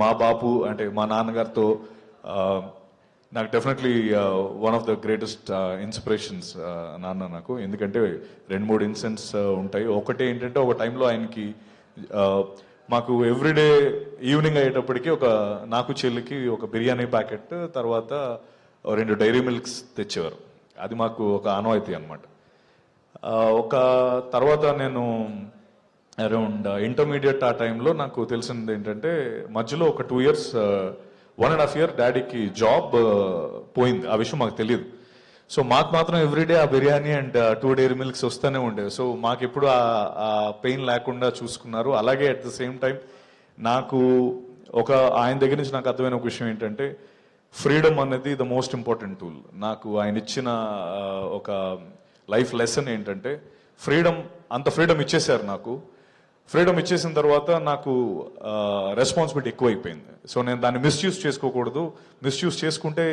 మా బాపు అంటే మా నాన్నగారితో నాకు definitely one of the greatest inspirations నాన్న నాకు. ఎందుకంటే 2-3 ఇన్సిడెంట్స్ ఉంటాయి. ఒకటి ఏంటంటే ఒక టైంలో ఆయనకి మాకు ఎవ్రీడే ఈవినింగ్ అయ్యేటప్పటికి నాకు చెల్లికి ఒక బిర్యానీ ప్యాకెట్, తర్వాత 2 డైరీ మిల్క్స్ తెచ్చేవారు. అది మాకు ఒక ఆనవాయితీ అనమాట. ఒక తర్వాత నేను అరౌండ్ ఇంటర్మీడియట్ ఆ టైంలో నాకు తెలిసింది ఏంటంటే మధ్యలో ఒక 2 years 1.5 year డాడీకి జాబ్ పోయింది. ఆ విషయం మాకు తెలియదు. సో మాకు మాత్రం ఎవ్రీడే ఆ బిర్యానీ అండ్ 2 డైరీ మిల్క్స్ వస్తూనే ఉండేవి. సో మాకు ఎప్పుడు ఆ పెయిన్ లేకుండా చూసుకున్నారు. అలాగే అట్ ద సేమ్ టైం నాకు ఆయన దగ్గర నుంచి నాకు అర్థమైన ఒక విషయం ఏంటంటే ఫ్రీడమ్ అనేది ద మోస్ట్ ఇంపార్టెంట్ టూల్. నాకు ఆయన ఇచ్చిన ఒక లైఫ్ లెసన్ ఏంటంటే అంత ఫ్రీడమ్ ఇచ్చేశారు నాకు. ఫ్రీడమ్ ఇచ్చేసిన తర్వాత నాకు రెస్పాన్సిబిలిటీ ఎక్కువైపోయింది. సో నేను దాన్ని మిస్యూజ్ చేసుకోకూడదు. మిస్యూజ్ చేసుకుంటే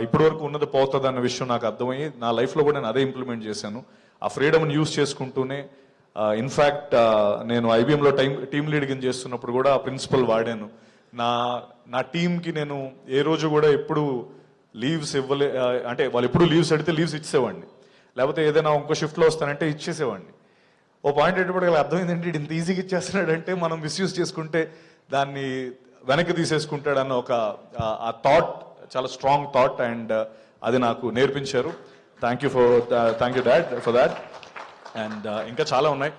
ఇప్పటి వరకు ఉన్నది పోతుంది అన్న విషయం నాకు అర్థమయ్యి నా లైఫ్లో కూడా నేను అదే ఇంప్లిమెంట్ చేశాను. ఆ ఫ్రీడమ్ని యూజ్ చేసుకుంటూనే ఇన్ఫ్యాక్ట్ నేను ఐబీఎంలో టీమ్ లీడింగ్ చేస్తున్నప్పుడు కూడా ఆ ప్రిన్సిపల్ వాడాను. నా టీంకి నేను ఏ రోజు కూడా ఎప్పుడు లీవ్స్ అంటే వాళ్ళు ఎప్పుడు లీవ్స్ అడిగితే లీవ్స్ ఇచ్చేవాడిని, లేకపోతే ఏదైనా ఇంకో షిఫ్ట్లో వస్తానంటే ఇచ్చేసేవాడిని. ఓ పాయింట్ ఎటువంటి అర్థమైంది ఏంటి, ఇంత ఈజీగా ఇచ్చేస్తున్నాడంటే మనం మిస్యూజ్ చేసుకుంటే దాన్ని వెనక్కి తీసేసుకుంటాడు అన్న ఆ థాట్ చాలా స్ట్రాంగ్ థాట్, అండ్ అది నాకు నేర్పించారు. Thank you dad for that. And ఇంకా చాలా ఉన్నాయి.